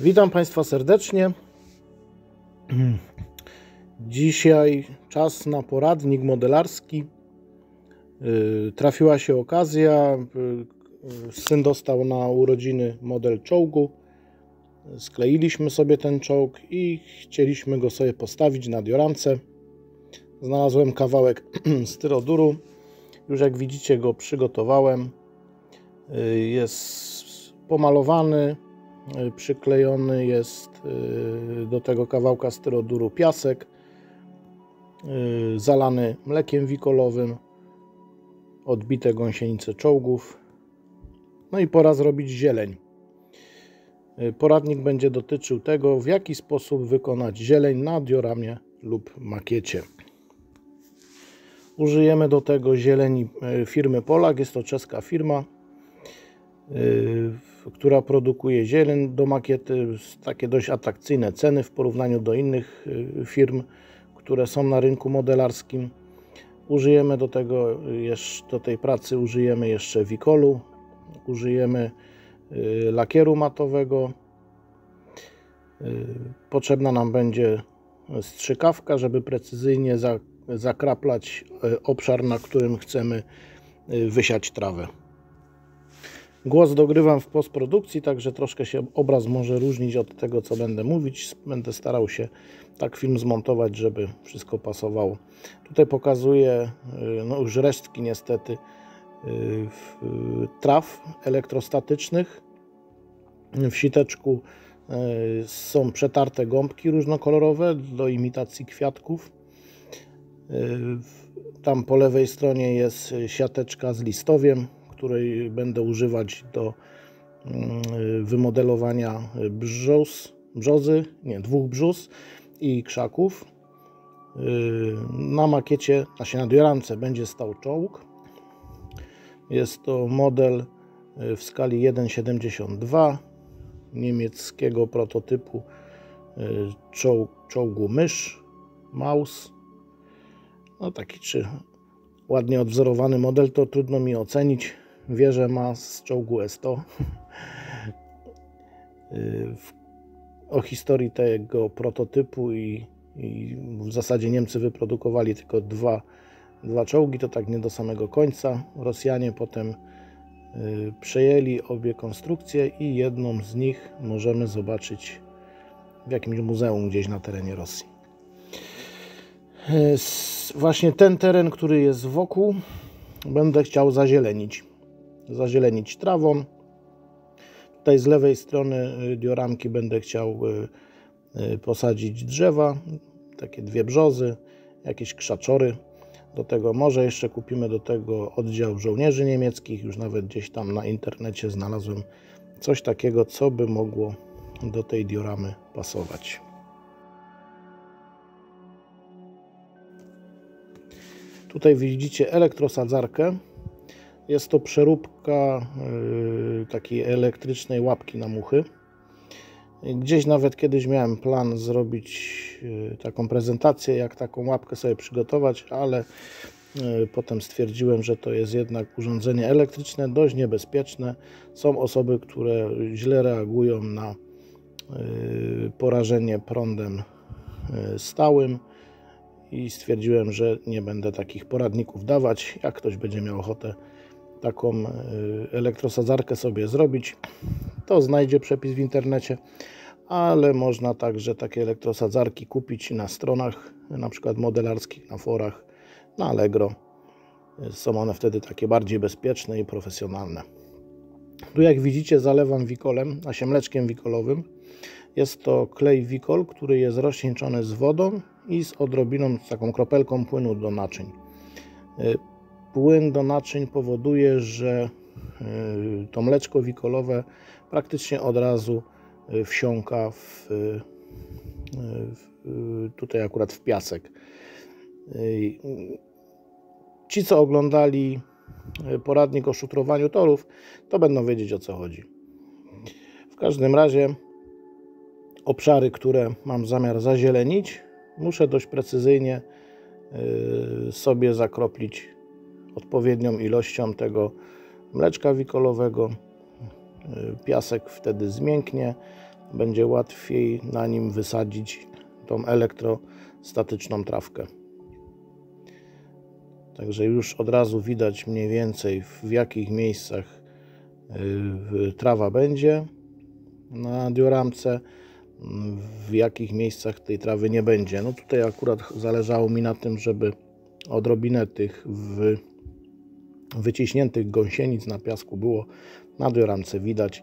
Witam Państwa serdecznie. Dzisiaj czas na poradnik modelarski. Trafiła się okazja. Syn dostał na urodziny model czołgu. Skleiliśmy sobie ten czołg i chcieliśmy go sobie postawić na dioramce. Znalazłem kawałek styroduru. Już jak widzicie go przygotowałem. Jest pomalowany. Przyklejony jest do tego kawałka styroduru piasek, zalany mlekiem wikolowym, odbite gąsienice czołgów. No i pora zrobić zieleń. Poradnik będzie dotyczył tego, w jaki sposób wykonać zieleń na dioramie lub makiecie. Użyjemy do tego zieleni firmy Polak. Jest to czeska firma, która produkuje zieleń do makiety. Takie dość atrakcyjne ceny w porównaniu do innych firm, które są na rynku modelarskim. Użyjemy do tej pracy użyjemy jeszcze wikolu, użyjemy lakieru matowego. Potrzebna nam będzie strzykawka, żeby precyzyjnie zakraplać obszar, na którym chcemy wysiać trawę. Głos dogrywam w postprodukcji, także troszkę się obraz może różnić od tego, co będę mówić. Będę starał się tak film zmontować, żeby wszystko pasowało. Tutaj pokazuję już resztki niestety traw elektrostatycznych. W siteczku są przetarte gąbki różnokolorowe do imitacji kwiatków. Tam po lewej stronie jest siateczka z listowiem, której będę używać do wymodelowania dwóch brzus i krzaków. Na makiecie, na dioramce będzie stał czołg. Jest to model w skali 1,72 niemieckiego prototypu czołgu Maus. No taki ładnie odwzorowany model, to trudno mi ocenić. Wieżę ma z czołgu S100. O historii tego prototypu i w zasadzie Niemcy wyprodukowali tylko dwa czołgi, to tak nie do samego końca. Rosjanie potem przejęli obie konstrukcje i jedną z nich możemy zobaczyć w jakimś muzeum gdzieś na terenie Rosji. Właśnie ten teren, który jest wokół, będę chciał zazielenić trawą. Tutaj z lewej strony dioramki będę chciał posadzić drzewa, takie dwie brzozy, jakieś krzaczory. Do tego może jeszcze kupimy do tego oddział żołnierzy niemieckich. Już nawet gdzieś tam na internecie znalazłem coś takiego, co by mogło do tej dioramy pasować. Tutaj widzicie elektrosadzarkę. Jest to przeróbka takiej elektrycznej łapki na muchy. Gdzieś nawet kiedyś miałem plan zrobić taką prezentację, jak taką łapkę sobie przygotować, ale potem stwierdziłem, że to jest jednak urządzenie elektryczne, dość niebezpieczne. Są osoby, które źle reagują na porażenie prądem stałym. I stwierdziłem, że nie będę takich poradników dawać. Jak ktoś będzie miał ochotę taką elektrosadzarkę sobie zrobić, to znajdzie przepis w internecie, ale można także takie elektrosadzarki kupić na stronach, na przykład modelarskich, na forach, na Allegro. Są one wtedy takie bardziej bezpieczne i profesjonalne. Tu jak widzicie zalewam wikolem, mleczkiem wikolowym. Jest to klej wikol, który jest rozcieńczony z wodą i z odrobiną, z taką kropelką płynu do naczyń. Płyn do naczyń powoduje, że to mleczko wikolowe praktycznie od razu wsiąka tutaj akurat w piasek. Ci, co oglądali poradnik o szutrowaniu torów, to będą wiedzieć, o co chodzi. W każdym razie obszary, które mam zamiar zazielenić, muszę dość precyzyjnie sobie zakroplić odpowiednią ilością tego mleczka wikolowego. Piasek wtedy zmięknie, będzie łatwiej na nim wysadzić tą elektrostatyczną trawkę. Także już od razu widać mniej więcej, w jakich miejscach trawa będzie na dioramce, w jakich miejscach tej trawy nie będzie. No tutaj akurat zależało mi na tym, żeby odrobinę tych wyciśniętych gąsienic na piasku było na dioramce widać.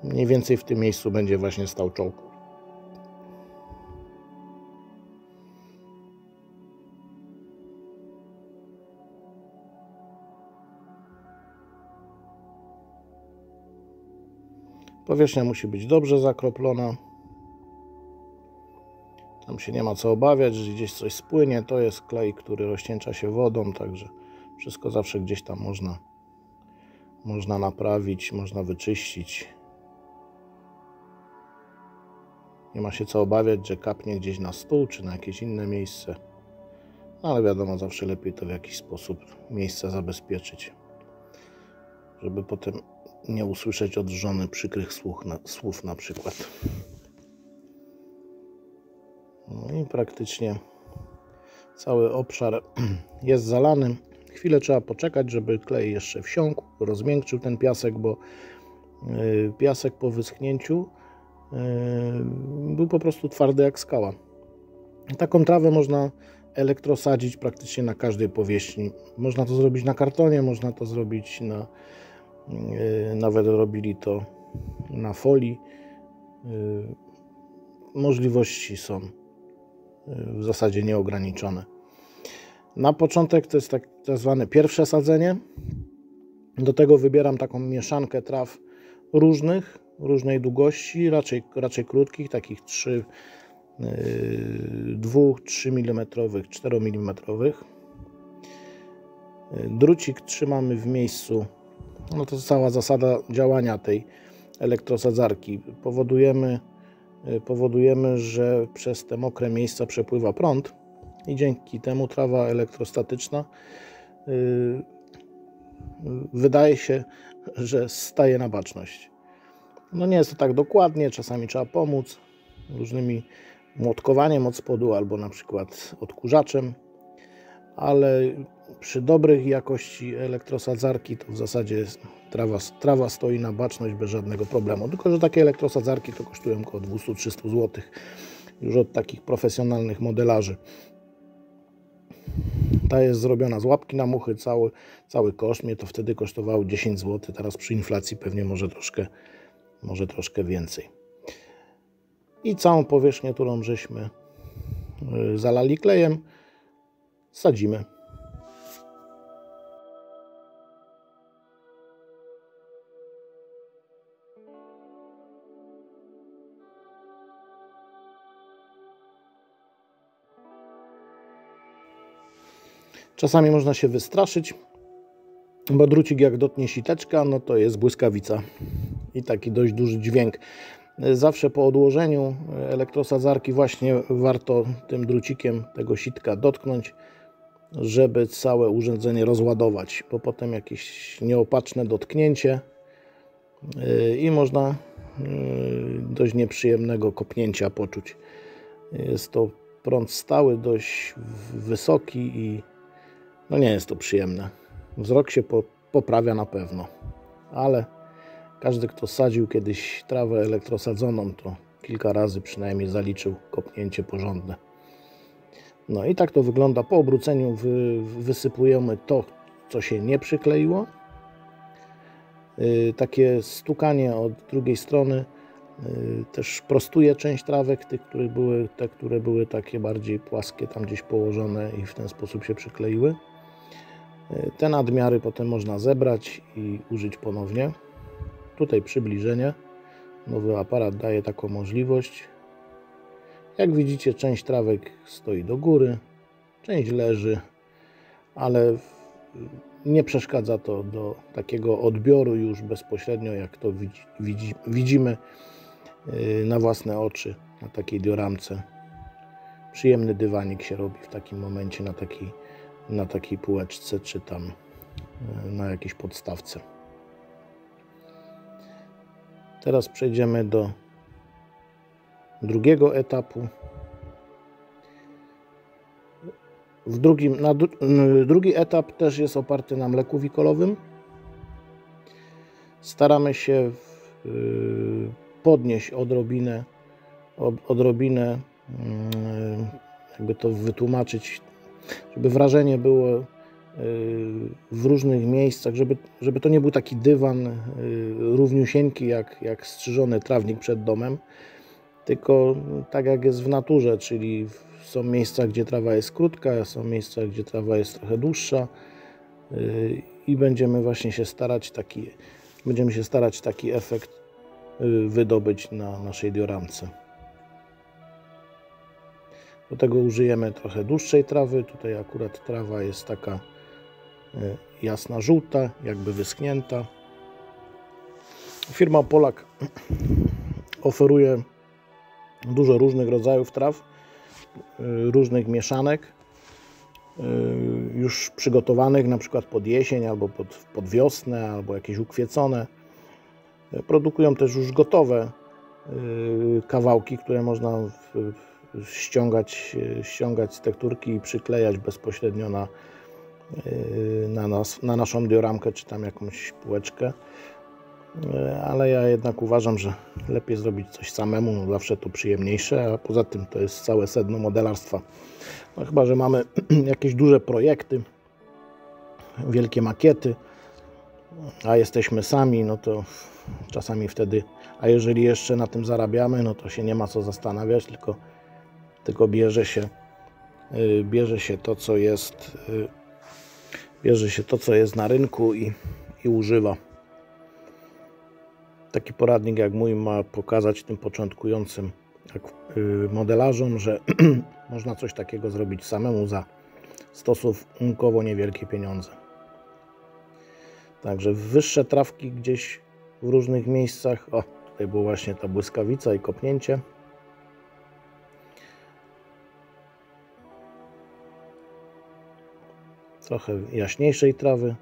Mniej więcej w tym miejscu będzie właśnie stał czołg. Powierzchnia musi być dobrze zakroplona. Tam się nie ma co obawiać, że gdzieś coś spłynie. To jest klej, który rozcieńcza się wodą, także wszystko zawsze gdzieś tam można naprawić, można wyczyścić. Nie ma się co obawiać, że kapnie gdzieś na stół czy na jakieś inne miejsce. Ale wiadomo, zawsze lepiej to w jakiś sposób miejsce zabezpieczyć, żeby potem nie usłyszeć od żony przykrych słów na przykład. No i praktycznie cały obszar jest zalany. Chwilę trzeba poczekać, żeby klej jeszcze wsiąkł, rozmiękczył ten piasek, bo piasek po wyschnięciu był po prostu twardy jak skała. Taką trawę można elektrosadzić praktycznie na każdej powierzchni. Można to zrobić na kartonie, można to zrobić nawet robili to na folii. Możliwości są w zasadzie nieograniczone. Na początek to jest tak zwane pierwsze sadzenie. Do tego wybieram taką mieszankę traw różnej długości, raczej krótkich, takich 2-3 mm, 4 mm. Drucik trzymamy w miejscu. No to cała zasada działania tej elektrosadzarki. Powodujemy, że przez te mokre miejsca przepływa prąd i dzięki temu trawa elektrostatyczna wydaje się, że staje na baczność. No nie jest to tak dokładnie, czasami trzeba pomóc różnymi młotkowaniem od spodu albo na przykład odkurzaczem, ale przy dobrej jakości elektrosadzarki to w zasadzie trawa stoi na baczność bez żadnego problemu. Tylko że takie elektrosadzarki to kosztują około 200-300 zł już od takich profesjonalnych modelarzy. Ta jest zrobiona z łapki na muchy, cały koszt. Mnie to wtedy kosztowało 10 zł, teraz przy inflacji pewnie może troszkę więcej. I całą powierzchnię, którą żeśmy zalali klejem, sadzimy. Czasami można się wystraszyć, bo drucik jak dotknie siteczka, no to jest błyskawica i taki dość duży dźwięk. Zawsze po odłożeniu elektrosadzarki właśnie warto tym drucikiem tego sitka dotknąć, żeby całe urządzenie rozładować, bo potem jakieś nieopatrzne dotknięcie i można dość nieprzyjemnego kopnięcia poczuć. Jest to prąd stały, dość wysoki i no nie jest to przyjemne. Wzrok się poprawia na pewno, ale każdy, kto sadził kiedyś trawę elektrosadzoną, to kilka razy przynajmniej zaliczył kopnięcie porządne. No i tak to wygląda. Po obróceniu wysypujemy to, co się nie przykleiło. Takie stukanie od drugiej strony też prostuje część trawek, te, które były takie bardziej płaskie, tam gdzieś położone i w ten sposób się przykleiły. Te nadmiary potem można zebrać i użyć ponownie. Tutaj przybliżenie. Nowy aparat daje taką możliwość. Jak widzicie, część trawek stoi do góry, część leży, ale nie przeszkadza to do takiego odbioru już bezpośrednio, jak to widzimy na własne oczy na takiej dioramce. Przyjemny dywanik się robi w takim momencie na takiej półeczce, czy tam na jakiejś podstawce. Teraz przejdziemy do drugiego etapu. Drugi etap też jest oparty na mleku wikolowym. Staramy się podnieść odrobinę, jakby to wytłumaczyć, żeby wrażenie było w różnych miejscach, żeby to nie był taki dywan równiusieńki jak strzyżony trawnik przed domem, tylko tak jak jest w naturze, czyli są miejsca, gdzie trawa jest krótka, są miejsca, gdzie trawa jest trochę dłuższa i będziemy właśnie się starać taki efekt wydobyć na naszej dioramce. Do tego użyjemy trochę dłuższej trawy. Tutaj akurat trawa jest taka jasna żółta, jakby wyschnięta. Firma Polak oferuje dużo różnych rodzajów traw, różnych mieszanek, już przygotowanych na przykład pod jesień, albo pod wiosnę, albo jakieś ukwiecone. Produkują też już gotowe kawałki, które można ściągać z tekturki i przyklejać bezpośrednio na naszą dioramkę, czy tam jakąś półeczkę. Ale ja jednak uważam, że lepiej zrobić coś samemu, no zawsze to przyjemniejsze, a poza tym to jest całe sedno modelarstwa. No chyba że mamy jakieś duże projekty, wielkie makiety, a jesteśmy sami, no to czasami wtedy, a jeżeli jeszcze na tym zarabiamy, no to się nie ma co zastanawiać, tylko bierze się to, co jest na rynku i używa. Taki poradnik jak mój ma pokazać tym początkującym modelarzom, że można coś takiego zrobić samemu za stosunkowo niewielkie pieniądze. Także wyższe trawki gdzieś w różnych miejscach. O, tutaj była właśnie ta błyskawica i kopnięcie. Trochę jaśniejszej trawy.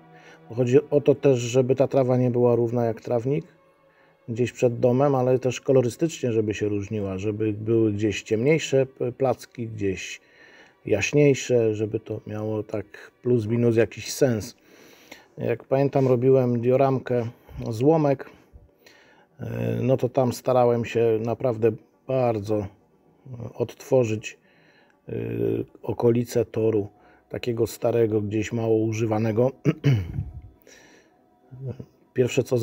Chodzi o to też, żeby ta trawa nie była równa jak trawnik gdzieś przed domem, ale też kolorystycznie, żeby się różniła, żeby były gdzieś ciemniejsze placki, gdzieś jaśniejsze, żeby to miało tak plus minus jakiś sens. Jak pamiętam, robiłem dioramkę złomek, no to tam starałem się naprawdę bardzo odtworzyć okolice toru, takiego starego, gdzieś mało używanego. Pierwsze co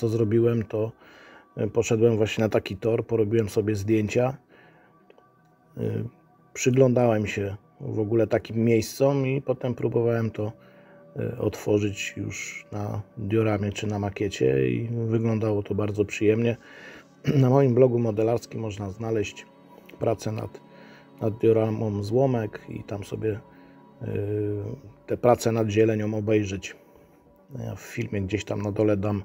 zrobiłem to poszedłem właśnie na taki tor, porobiłem sobie zdjęcia, przyglądałem się w ogóle takim miejscom i potem próbowałem to otworzyć już na dioramie czy na makiecie i wyglądało to bardzo przyjemnie. Na moim blogu modelarskim można znaleźć pracę nad dioramą złomek i tam sobie te prace nad zielenią obejrzeć. Ja w filmie gdzieś tam na dole dam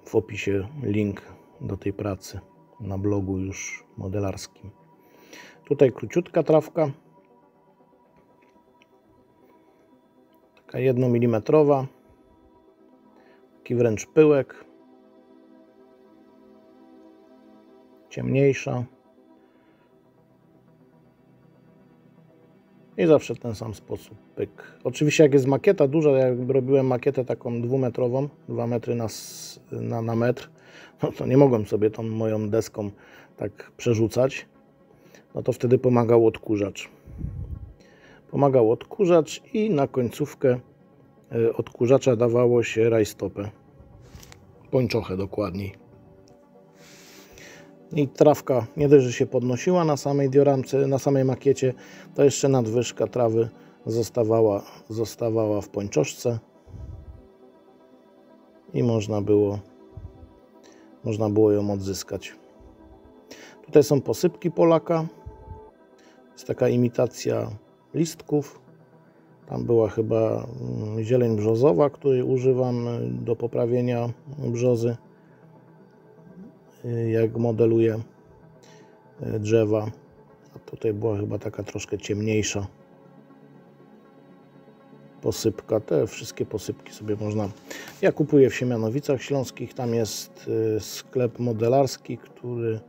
w opisie link do tej pracy na blogu już modelarskim. Tutaj króciutka trawka, taka 1 mm, taki wręcz pyłek, ciemniejsza i zawsze ten sam sposób, pyk. Oczywiście jak jest makieta duża, jak robiłem makietę taką 2-metrową, 2 metry na metr, no to nie mogłem sobie tą moją deską tak przerzucać, no to wtedy pomagał odkurzacz. I na końcówkę odkurzacza dawało się rajstopę, pończochę dokładniej. I trawka nie dość, że się podnosiła na samej dioramce, na samej makiecie, to jeszcze nadwyżka trawy zostawała w pończoszce i można było ją odzyskać. Tutaj są posypki Polaka. Jest taka imitacja listków. Tam była chyba zieleń brzozowa, której używam do poprawienia brzozy, jak modeluję drzewa. A tutaj była chyba taka troszkę ciemniejsza. posypka. Te wszystkie posypki sobie można... Ja kupuję w Siemianowicach Śląskich. Tam jest sklep modelarski, który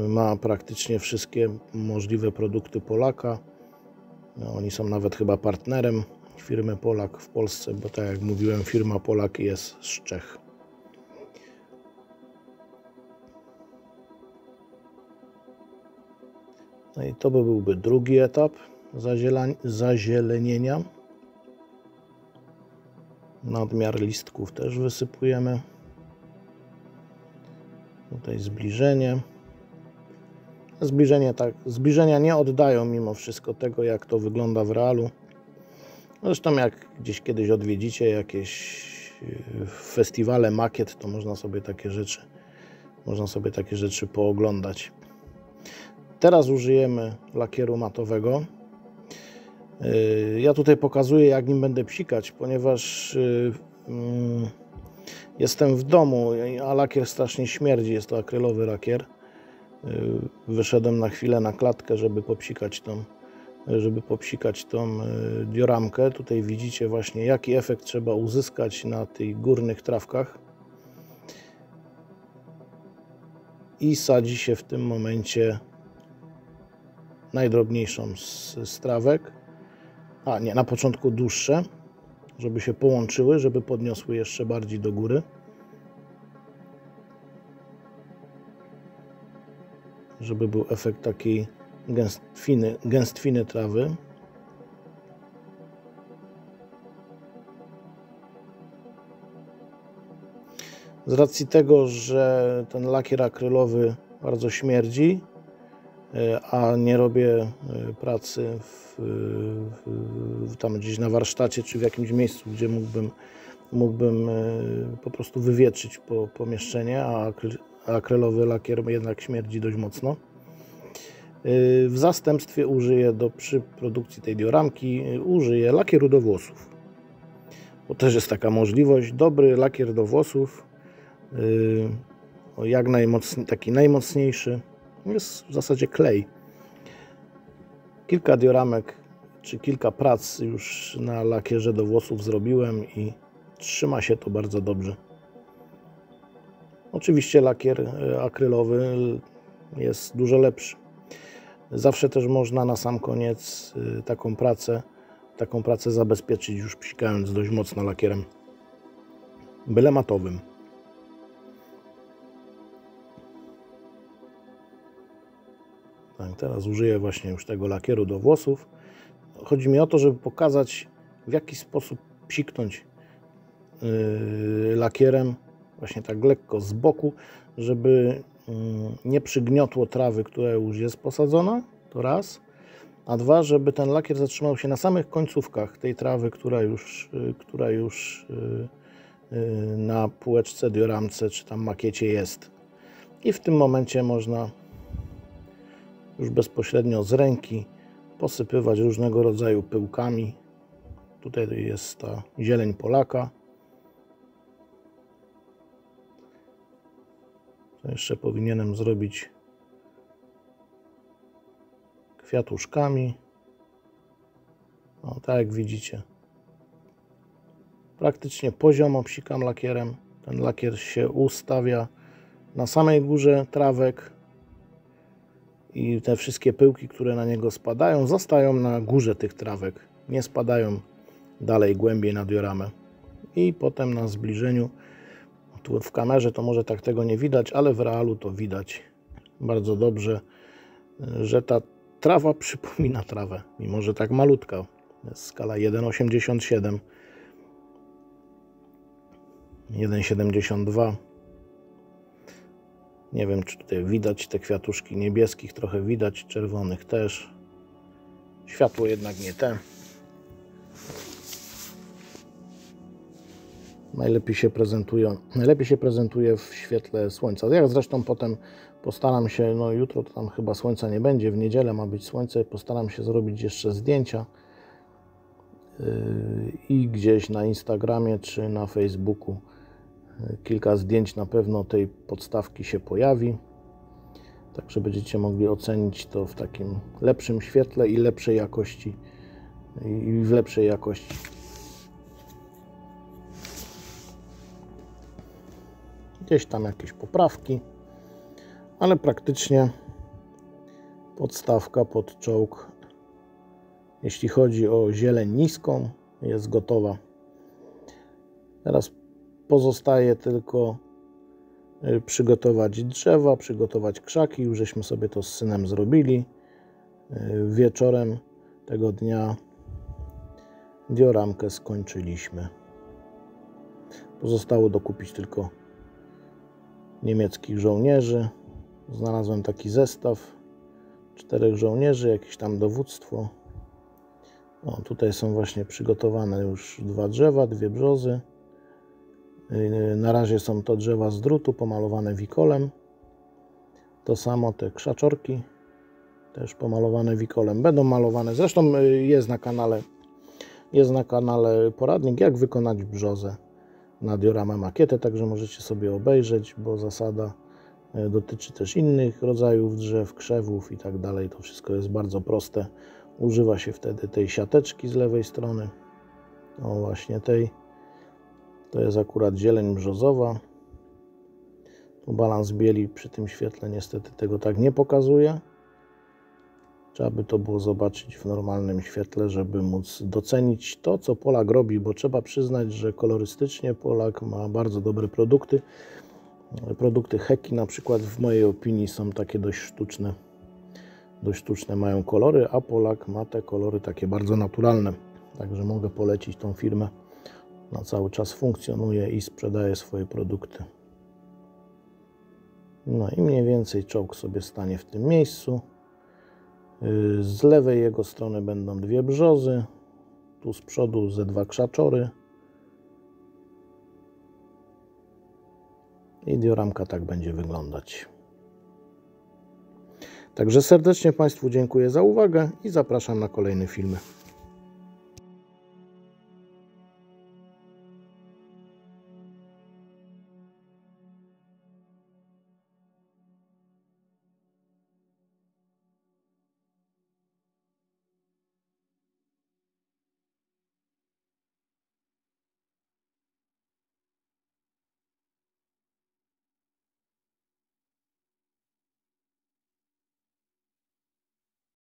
ma praktycznie wszystkie możliwe produkty Polaka. No, oni są nawet chyba partnerem firmy Polak w Polsce, bo tak jak mówiłem, firma Polak jest z Czech. No i to byłby drugi etap zazielenienia. Nadmiar listków też wysypujemy. Tutaj zbliżenie. Zbliżenia nie oddają mimo wszystko tego, jak to wygląda w realu. Zresztą jak gdzieś kiedyś odwiedzicie jakieś festiwale makiet, to można sobie takie rzeczy pooglądać. Teraz użyjemy lakieru matowego. Ja tutaj pokazuję, jak nim będę psikać, ponieważ jestem w domu, a lakier strasznie śmierdzi. Jest to akrylowy lakier. Wyszedłem na chwilę na klatkę, żeby popsikać tą dioramkę. Tutaj widzicie właśnie, jaki efekt trzeba uzyskać na tych górnych trawkach. I sadzi się w tym momencie najdrobniejszą z trawek. A nie, na początku dłuższe, żeby się połączyły, żeby podniosły jeszcze bardziej do góry. Żeby był efekt takiej gęstwiny trawy. Z racji tego, że ten lakier akrylowy bardzo śmierdzi, a nie robię pracy tam gdzieś na warsztacie czy w jakimś miejscu, gdzie mógłbym po prostu wywietrzyć pomieszczenie, a akrylowy lakier jednak śmierdzi dość mocno. W zastępstwie przy produkcji tej dioramki użyję lakieru do włosów. Bo też jest taka możliwość. Dobry lakier do włosów, taki najmocniejszy, jest w zasadzie klej. Kilka dioramek czy kilka prac już na lakierze do włosów zrobiłem i trzyma się to bardzo dobrze. Oczywiście lakier akrylowy jest dużo lepszy. Zawsze też można na sam koniec taką pracę zabezpieczyć, już psikając dość mocno lakierem, byle matowym. Tak, teraz użyję właśnie już tego lakieru do włosów. Chodzi mi o to, żeby pokazać, w jaki sposób psiknąć lakierem właśnie tak lekko z boku, żeby nie przygniotło trawy, która już jest posadzona, to raz, a dwa, żeby ten lakier zatrzymał się na samych końcówkach tej trawy, która już na półeczce, dioramce czy tam makiecie jest. I w tym momencie można już bezpośrednio z ręki posypywać różnego rodzaju pyłkami. Tutaj jest ta zieleń Polaka. To jeszcze powinienem zrobić kwiatuszkami. O, tak jak widzicie. Praktycznie poziomo psikam lakierem. Ten lakier się ustawia na samej górze trawek i te wszystkie pyłki, które na niego spadają, zostają na górze tych trawek. Nie spadają dalej, głębiej na dioramę. I potem na zbliżeniu, tu w kamerze to może tak tego nie widać, ale w realu to widać bardzo dobrze, że ta trawa przypomina trawę, mimo że tak malutka. Jest skala 1,87, 1,72. Nie wiem, czy tutaj widać te kwiatuszki niebieskich, trochę widać, czerwonych też. Światło jednak nie te. Najlepiej się prezentuje w świetle słońca. Ja zresztą potem postaram się, no jutro to tam chyba słońca nie będzie, w niedzielę ma być słońce, postaram się zrobić jeszcze zdjęcia i gdzieś na Instagramie czy na Facebooku kilka zdjęć na pewno tej podstawki się pojawi, także będziecie mogli ocenić to w takim lepszym świetle i lepszej jakości, i w lepszej jakości. Gdzieś tam jakieś poprawki, ale praktycznie podstawka pod czołg, jeśli chodzi o zieleń niską, jest gotowa. Teraz pozostaje tylko przygotować drzewa, przygotować krzaki. Już żeśmy sobie to z synem zrobili. Wieczorem tego dnia dioramkę skończyliśmy. Pozostało dokupić tylko niemieckich żołnierzy. Znalazłem taki zestaw 4 żołnierzy, jakieś tam dowództwo. O, tutaj są właśnie przygotowane już 2 drzewa, 2 brzozy. Na razie są to drzewa z drutu pomalowane wikolem. To samo te krzaczorki też pomalowane wikolem. Będą malowane. Zresztą jest na kanale poradnik, jak wykonać brzozę na dioramę makietę, także możecie sobie obejrzeć, bo zasada dotyczy też innych rodzajów drzew, krzewów i tak dalej. To wszystko jest bardzo proste. Używa się wtedy tej siateczki z lewej strony. O, właśnie tej. To jest akurat zieleń brzozowa. Tu balans bieli przy tym świetle niestety tego tak nie pokazuje. Trzeba by to było zobaczyć w normalnym świetle, żeby móc docenić to, co Polak robi, bo trzeba przyznać, że kolorystycznie Polak ma bardzo dobre produkty. Produkty Heki na przykład w mojej opinii są takie dość sztuczne. Dość sztuczne mają kolory, a Polak ma te kolory takie bardzo naturalne. Także mogę polecić tą firmę. Na cały czas funkcjonuje i sprzedaje swoje produkty. No i mniej więcej czołg sobie stanie w tym miejscu. Z lewej jego strony będą 2 brzozy. Tu z przodu ze 2 krzaczory. I dioramka tak będzie wyglądać. Także serdecznie Państwu dziękuję za uwagę i zapraszam na kolejne filmy.